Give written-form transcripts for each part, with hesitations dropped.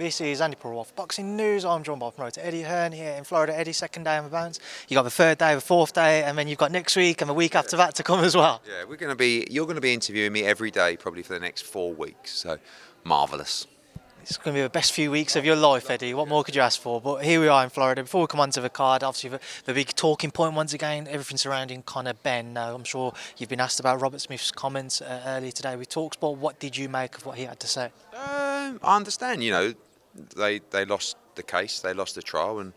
This is Andi Purewal for Boxing News. I'm joined by promoter Eddie Hearn here in Florida. Eddie, second day on the bounce. You got the third day, the fourth day, and then you've got next week and the week after that to come as well. Yeah, you're going to be interviewing me every day, probably for the next 4 weeks. So, marvellous. It's going to be the best few weeks of your life, Eddie. What more could you ask for? But here we are in Florida. Before we come on to the card, obviously the big talking point once again, everything surrounding Conor Benn. Now, I'm sure you've been asked about Robert Smith's comments earlier today with Talksport. What did you make of what he had to say? I understand, they lost the case, they lost the trial, and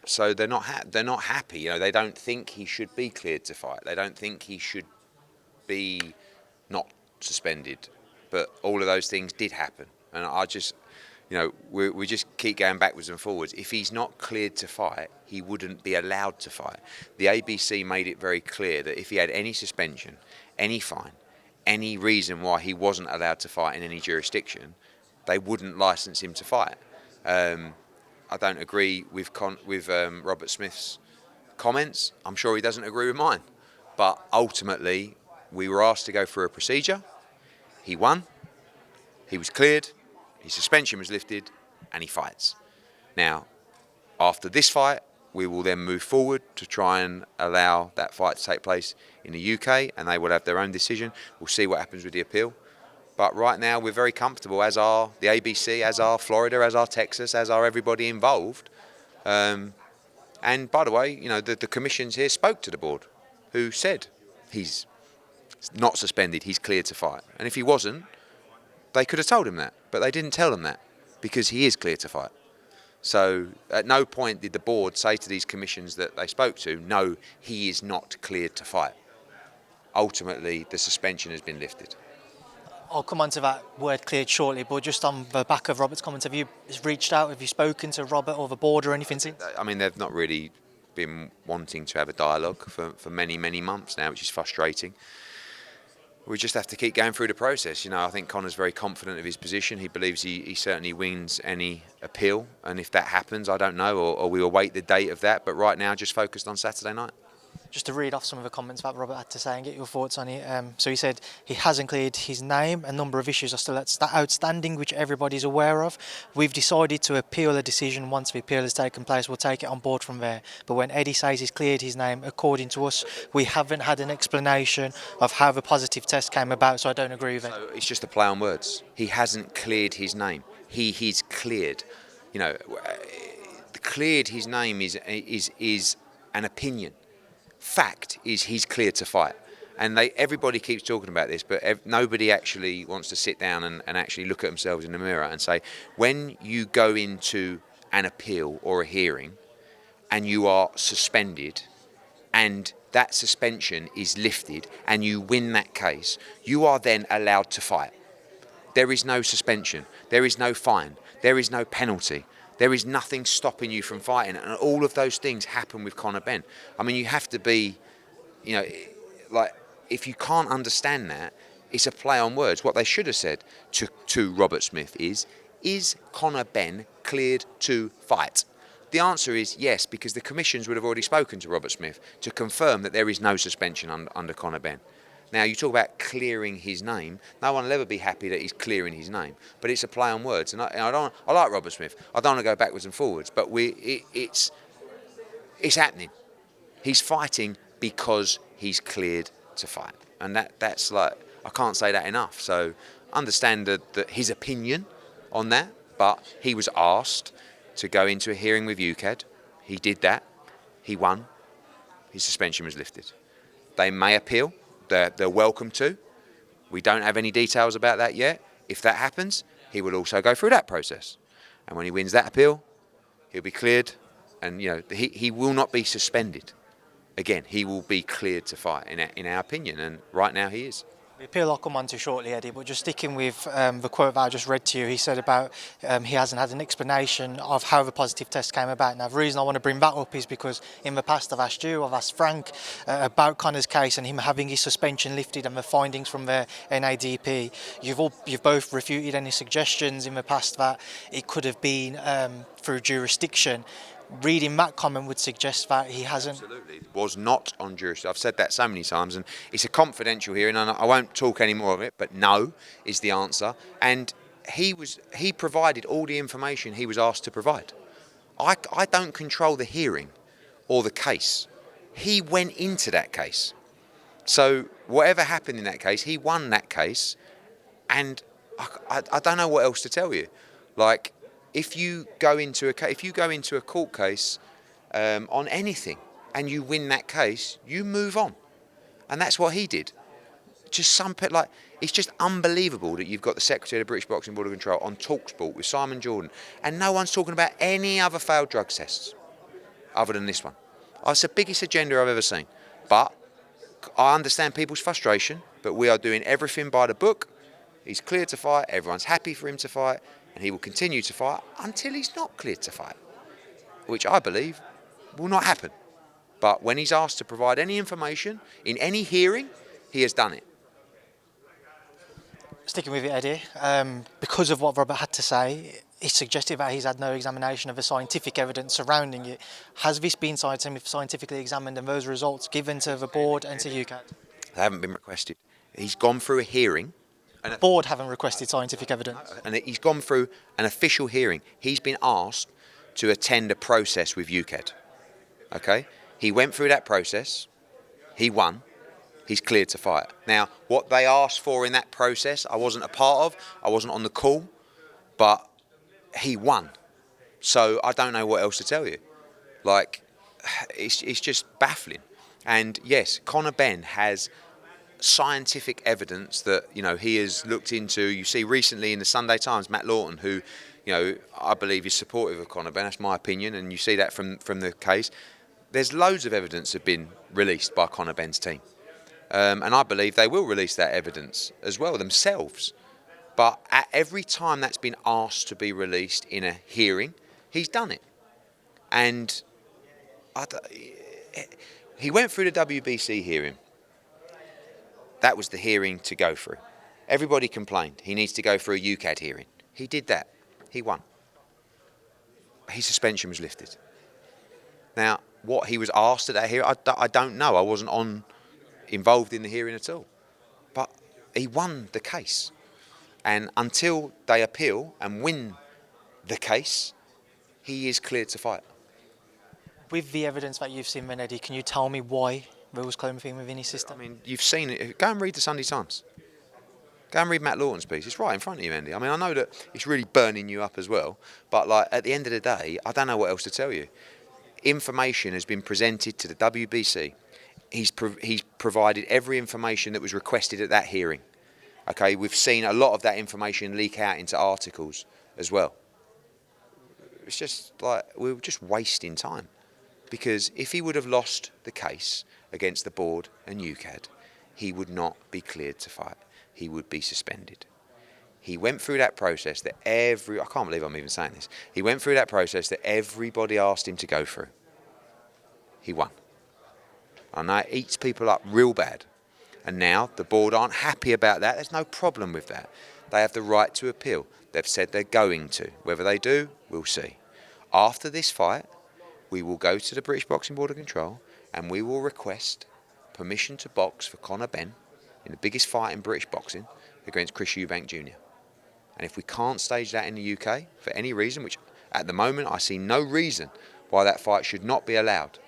so they're not happy. They don't think he should be cleared to fight. They don't think he should be not suspended. But all of those things did happen, and I just, we just keep going backwards and forwards. If he's not cleared to fight, he wouldn't be allowed to fight. The ABC made it very clear that if he had any suspension, any fine, any reason why he wasn't allowed to fight in any jurisdiction, they wouldn't license him to fight. I don't agree with Robert Smith's comments. I'm sure he doesn't agree with mine. But ultimately, we were asked to go through a procedure. He won. He was cleared. His suspension was lifted, and he fights. Now, after this fight, we will then move forward to try and allow that fight to take place in the UK, and they will have their own decision. We'll see what happens with the appeal. But right now, we're very comfortable, as are the ABC, as are Florida, as are Texas, as are everybody involved. And by the way, the commissions here spoke to the board, who said he's not suspended, he's cleared to fight. And if he wasn't, they could have told him that. But they didn't tell him that, because he is cleared to fight. So at no point did the board say to these commissions that they spoke to, no, he is not cleared to fight. Ultimately, the suspension has been lifted. I'll come on to that word cleared shortly, but just on the back of Robert's comments, have you reached out, have you spoken to Robert or the board or anything since? I mean, they've not really been wanting to have a dialogue for many, many months now, which is frustrating. We just have to keep going through the process. I think Conor's very confident of his position. He believes he certainly wins any appeal, and if that happens, I don't know, or we await the date of that, but right now just focused on Saturday night. Just to read off some of the comments that Robert had to say and get your thoughts on it. So he said he hasn't cleared his name. A number of issues are still outstanding, which everybody's aware of. We've decided to appeal a decision. Once the appeal has taken place, we'll take it on board from there. But when Eddie says he's cleared his name, according to us, we haven't had an explanation of how the positive test came about, so I don't agree with it. So it's just a play on words. He hasn't cleared his name. He's cleared. Cleared his name is an opinion. Fact is he's cleared to fight, and everybody keeps talking about this, but nobody actually wants to sit down and actually look at themselves in the mirror and say, when you go into an appeal or a hearing and you are suspended and that suspension is lifted and you win that case, you are then allowed to fight. There is no suspension, there is no fine, there is no penalty. There is nothing stopping you from fighting, and all of those things happen with Conor Benn. I mean, you have to be, if you can't understand that, it's a play on words. What they should have said to Robert Smith is Conor Benn cleared to fight? The answer is yes, because the commissions would have already spoken to Robert Smith to confirm that there is no suspension under Conor Benn. Now, you talk about clearing his name. No one will ever be happy that he's clearing his name, but it's a play on words. And I like Robert Smith. I don't want to go backwards and forwards, but it's happening. He's fighting because he's cleared to fight, and that's like, I can't say that enough. So understand that his opinion on that, but he was asked to go into a hearing with UKAD. He did that. He won. His suspension was lifted. They may appeal. They're welcome to. We don't have any details about that yet. If that happens, he will also go through that process. And when he wins that appeal, he'll be cleared. And, he will not be suspended. Again, he will be cleared to fight, in our opinion. And right now he is. The appeal I'll come on to shortly, Eddie, but just sticking with the quote that I just read to you, he said about he hasn't had an explanation of how the positive test came about. Now, the reason I want to bring that up is because in the past I've asked you, I've asked Frank about Conor's case and him having his suspension lifted and the findings from the NADP. You've both refuted any suggestions in the past that it could have been through jurisdiction. reading that comment would suggest that he hasn't. Absolutely. Was not on jurisdiction. I've said that so many times, and it's a confidential hearing, and I won't talk any more of it, but no is the answer. And he provided all the information he was asked to provide. I don't control the hearing or the case. He went into that case. So whatever happened in that case, he won that case, and I don't know what else to tell you. Like, if you go into a court case on anything and you win that case, you move on, and that's what he did. Just it's just unbelievable that you've got the Secretary of the British Boxing Board of Control on TalkSport with Simon Jordan, and no one's talking about any other failed drug tests other than this one. It's the biggest agenda I've ever seen. But I understand people's frustration, but we are doing everything by the book. He's cleared to fight, everyone's happy for him to fight, and he will continue to fight until he's not cleared to fight, which I believe will not happen. But when he's asked to provide any information in any hearing, he has done it. Sticking with it, Eddie, because of what Robert had to say, he suggested that he's had no examination of the scientific evidence surrounding it. Has this been scientifically examined and those results given to the board and to UCAD? They haven't been requested. He's gone through a hearing. The board haven't requested scientific evidence. And he's gone through an official hearing. He's been asked to attend a process with UCAD. Okay? He went through that process. He won. He's cleared to fight. Now, what they asked for in that process, I wasn't a part of. I wasn't on the call. But he won. So I don't know what else to tell you. Like, it's just baffling. And yes, Conor Benn has scientific evidence that, you know, he has looked into. You see recently in the Sunday Times, Matt Lawton, who, you know, I believe is supportive of Conor Benn. That's my opinion, and you see that from the case. There's loads of evidence have been released by Conor Benn's team. And I believe they will release that evidence as well themselves. But at every time that's been asked to be released in a hearing, he's done it. And he went through the WBC hearing. That was the hearing to go through. Everybody complained. He needs to go through a UCAD hearing. He did that. He won. His suspension was lifted. Now, what he was asked at that hearing, I don't know. I wasn't involved in the hearing at all. But he won the case. And until they appeal and win the case, he is cleared to fight. With the evidence that you've seen, Eddie, can you tell me why there was clomiphene within his system? I mean, you've seen it. Go and read the Sunday Times. Go and read Matt Lawton's piece. It's right in front of you, Andy. I mean, I know that it's really burning you up as well, but like at the end of the day, I don't know what else to tell you. Information has been presented to the WBC. He's provided every information that was requested at that hearing. Okay, we've seen a lot of that information leak out into articles as well. It's just like we're just wasting time, because if he would have lost the case against the board and UCAD, he would not be cleared to fight. He would be suspended. He went through that process that I can't believe I'm even saying this. He went through that process that everybody asked him to go through. He won. I know it eats people up real bad. And now the board aren't happy about that. There's no problem with that. They have the right to appeal. They've said they're going to. Whether they do, we'll see. After this fight, we will go to the British Boxing Board of Control and we will request permission to box for Conor Benn in the biggest fight in British boxing against Chris Eubank Jr. And if we can't stage that in the UK for any reason, which at the moment I see no reason why that fight should not be allowed,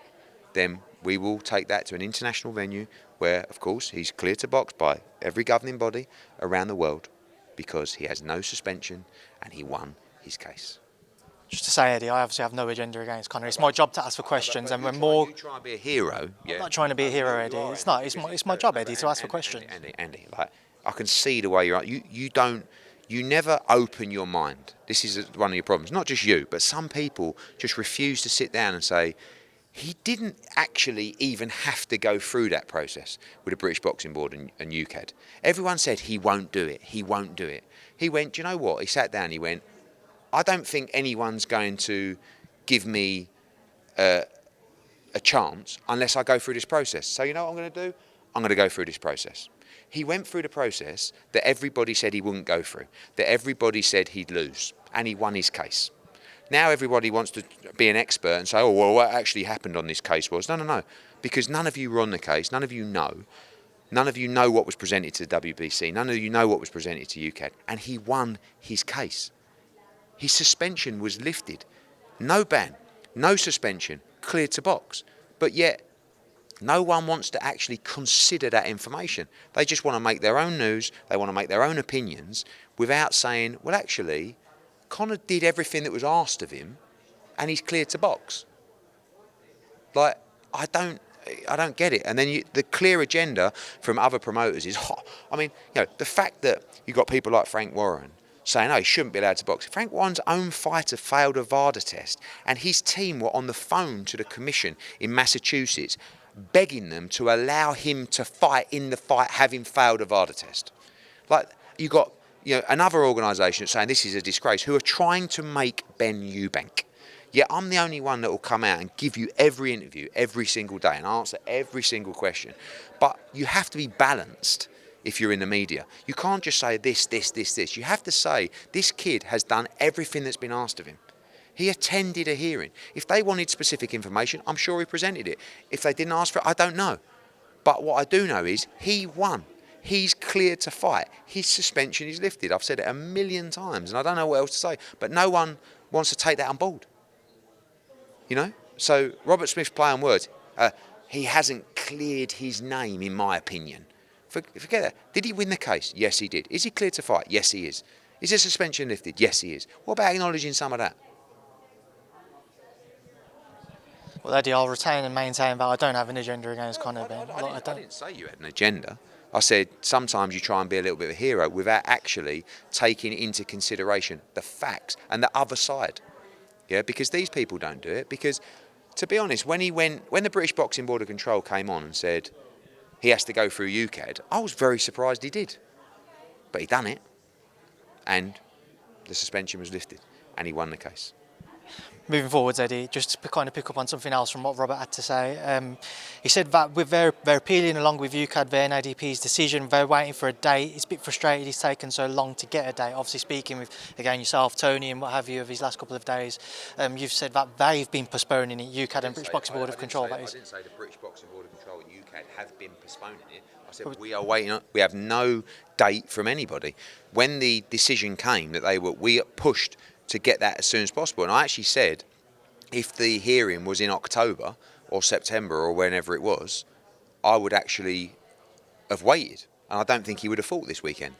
then we will take that to an international venue where, of course, he's cleared to box by every governing body around the world because he has no suspension and he won his case. Just to say, Eddie, I obviously have no agenda against Conor. It's my job to ask for questions, and we're more. You try and be a hero. I'm not trying to be a hero, Eddie. It's not. It's my job, Eddie, to ask for questions. Andy, like I can see the way you're. You never open your mind. This is one of your problems. Not just you, but some people just refuse to sit down and say, he didn't actually even have to go through that process with the British Boxing Board and UCAD. Everyone said he won't do it. He won't do it. He went, do you know what? He sat down. He went, I don't think anyone's going to give me a chance unless I go through this process. So you know what I'm going to do? I'm going to go through this process. He went through the process that everybody said he wouldn't go through, that everybody said he'd lose, and he won his case. Now everybody wants to be an expert and say, oh, well, what actually happened on this case was... No. Because none of you were on the case. None of you know. None of you know what was presented to the WBC. None of you know what was presented to UKAD. And he won his case. His suspension was lifted. No ban, no suspension, cleared to box. But yet, no one wants to actually consider that information. They just want to make their own news. They want to make their own opinions without saying, well, actually, Conor did everything that was asked of him and he's cleared to box. Like, I don't get it. And then the clear agenda from other promoters is, I mean, the fact that you've got people like Frank Warren saying, oh, he shouldn't be allowed to box. Frank Warren's own fighter failed a VADA test, and his team were on the phone to the commission in Massachusetts begging them to allow him to fight in the fight having failed a VADA test. Like, you got another organisation saying this is a disgrace, who are trying to make Ben Eubank. Yet I'm the only one that will come out and give you every interview every single day and answer every single question. But you have to be balanced if you're in the media. You can't just say this. You have to say this kid has done everything that's been asked of him. He attended a hearing. If they wanted specific information, I'm sure he presented it. If they didn't ask for it, I don't know. But what I do know is he won. He's cleared to fight. His suspension is lifted. I've said it a million times and I don't know what else to say. But no one wants to take that on board. So Robert Smith's play on words, he hasn't cleared his name, in my opinion. Forget that. Did he win the case? Yes, he did. Is he cleared to fight? Yes, he is. Is the suspension lifted? Yes, he is. What about acknowledging some of that? Well, Eddie, I'll retain and maintain that I don't have an agenda against Conor Benn. I didn't say you had an agenda. I said sometimes you try and be a little bit of a hero without actually taking into consideration the facts and the other side. Yeah, because these people don't do it. Because, to be honest, when the British Boxing Board of Control came on and said he has to go through UKAD, I was very surprised he did. But he done it, and the suspension was lifted, and he won the case. Moving forwards, Eddie, just to kind of pick up on something else from what Robert had to say. He said that they're appealing along with UKAD, VADA's decision. They're waiting for a date. It's a bit frustrated it's taken so long to get a date. Obviously, speaking with, again, yourself, Tony, and what have you, of these last couple of days, you've said that they've been postponing it, UKAD and British Boxing Board of Control. I didn't say the British Boxing Board of Control and UKAD have been postponing it. I said we are waiting. We have no date from anybody. When the decision came that we pushed to get that as soon as possible. And I actually said, if the hearing was in October or September or whenever it was, I would actually have waited. And I don't think he would have fought this weekend.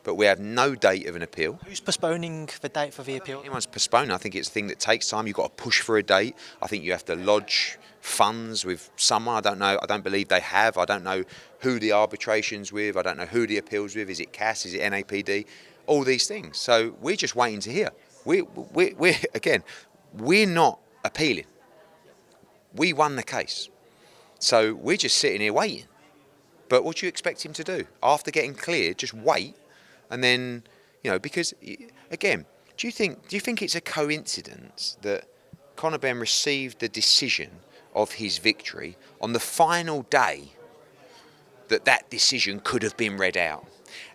But we have no date of an appeal. Who's postponing the date for the appeal? Anyone's postponing. I think it's a thing that takes time. You've got to push for a date. I think you have to lodge funds with someone. I don't know. I don't believe they have. I don't know who the arbitration's with. I don't know who the appeal's with. Is it CAS? Is it NAPD? All these things. So we're just waiting to hear. We're not appealing. We won the case. So we're just sitting here waiting. But what do you expect him to do? After getting cleared, just wait and then, because, again, do you think it's a coincidence that Conor Benn received the decision of his victory on the final day that decision could have been read out?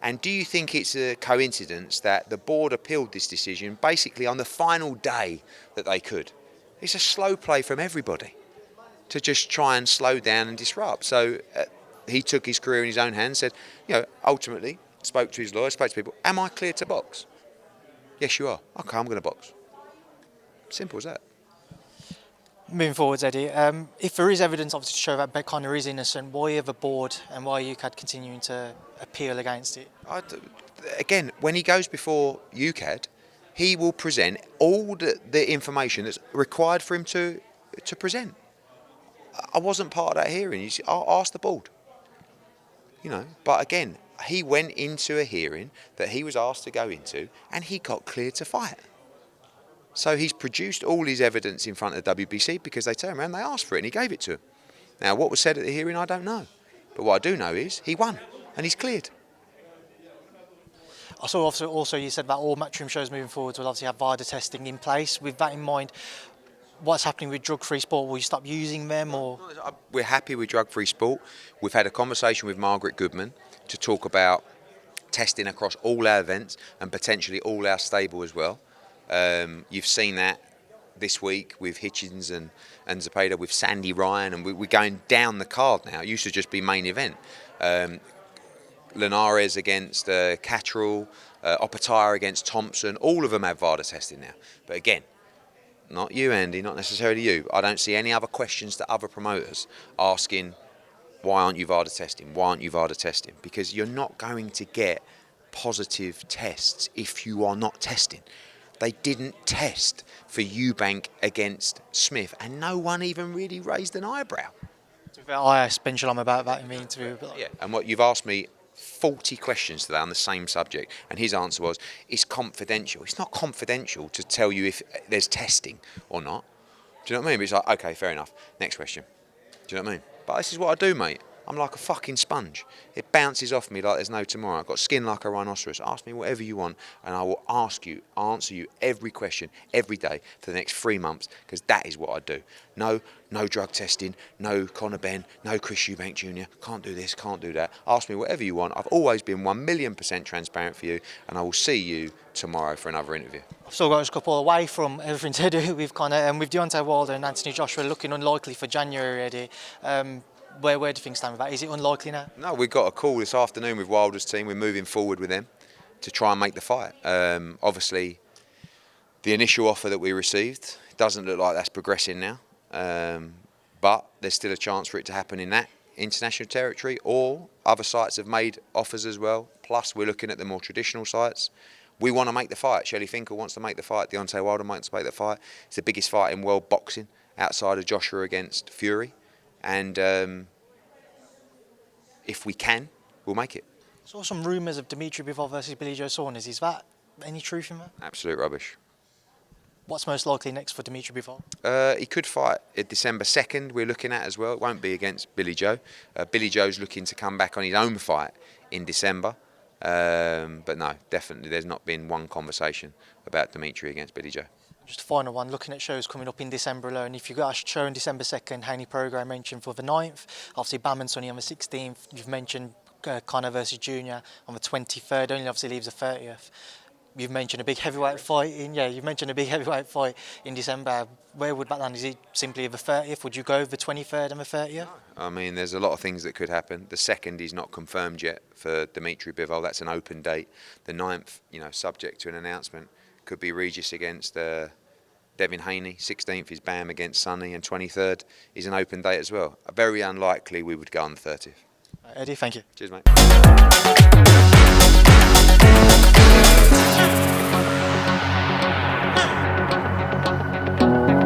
And do you think it's a coincidence that the board appealed this decision basically on the final day that they could? It's a slow play from everybody to just try and slow down and disrupt. So he took his career in his own hands, said, ultimately, spoke to his lawyer, spoke to people, am I cleared to box? Yes, you are. Okay, I'm going to box. Simple as that. Moving forwards, Eddie, if there is evidence obviously to show that Conor is innocent, why are the board and why are UKAD continuing to appeal against it? Again, when he goes before UKAD, he will present all the information that's required for him to present. I wasn't part of that hearing. I'll ask the board. But again, he went into a hearing that he was asked to go into and he got cleared to fight. So he's produced all his evidence in front of the WBC because they turned around, they asked for it and he gave it to them. Now, what was said at the hearing, I don't know. But what I do know is he won and he's cleared. I saw also you said that all Matchroom shows moving forward will obviously have VADA testing in place. With that in mind, what's happening with drug-free sport? Will you stop using them or...? We're happy with drug-free sport. We've had a conversation with Margaret Goodman to talk about testing across all our events and potentially all our stable as well. You've seen that this week with Hitchens and Zepeda, with Sandy Ryan, and we're going down the card now. It used to just be main event. Linares against Catterall, Opatire against Thompson. All of them have VADA testing now. But again, not you, Andy, not necessarily you. I don't see any other questions to other promoters asking, why aren't you VADA testing? Why aren't you VADA testing? Because you're not going to get positive tests if you are not testing. They didn't test for Eubank against Smith, and no one even really raised an eyebrow. I asked Ben Shalom about that in the interview. But Yeah, and what you've asked me 40 questions today on the same subject, and his answer was, it's confidential. It's not confidential to tell you if there's testing or not. Do you know what I mean? But it's like, okay, fair enough. Next question. Do you know what I mean? But this is what I do, mate. I'm like a fucking sponge. It bounces off me like there's no tomorrow. I've got skin like a rhinoceros. Ask me whatever you want, and I will answer you every question, every day for the next 3 months, because that is what I do. No drug testing, no Conor Benn, no Chris Eubank Jr. Can't do this, can't do that. Ask me whatever you want. I've always been 1,000,000% transparent for you, and I will see you tomorrow for another interview. I've still got a couple away from everything to do with Conor, and with Deontay Wilder and Anthony Joshua looking unlikely for January already. Where do things stand with that? Is it unlikely now? No, we've got a call this afternoon with Wilder's team. We're moving forward with them to try and make the fight. Obviously, the initial offer that we received doesn't look like that's progressing now. But there's still a chance for it to happen in that international territory, or other sites have made offers as well. Plus, we're looking at the more traditional sites. We want to make the fight. Shelley Finkel wants to make the fight. Deontay Wilder wants to make the fight. It's the biggest fight in world boxing outside of Joshua against Fury. And if we can, we'll make it. I saw some rumours of Dimitri Bivol versus Billy Joe Saunders. Is that any truth in that? Absolute rubbish. What's most likely next for Dimitri Bivol? He could fight December 2nd, we're looking at as well. It won't be against Billy Joe. Billy Joe's looking to come back on his own fight in December. But no, definitely there's not been one conversation about Dimitri against Billy Joe. Just a final one, looking at shows coming up in December alone. If you've got a show on December 2nd, Haney Program mentioned for the 9th. Obviously, Bam and Sonny on the 16th. You've mentioned Conor versus Junior on the 23rd. Only obviously leaves the 30th. You've mentioned a big heavyweight fight in December. Where would that land? Is it simply the 30th? Would you go the 23rd and the 30th? I mean, there's a lot of things that could happen. The 2nd is not confirmed yet for Dimitri Bivol. That's an open date. The 9th, subject to an announcement, could be Regis against Devin Haney. 16th is Bam against Sonny, and 23rd is an open date as well. Very unlikely we would go on the 30th. Eddie, thank you. Cheers, mate.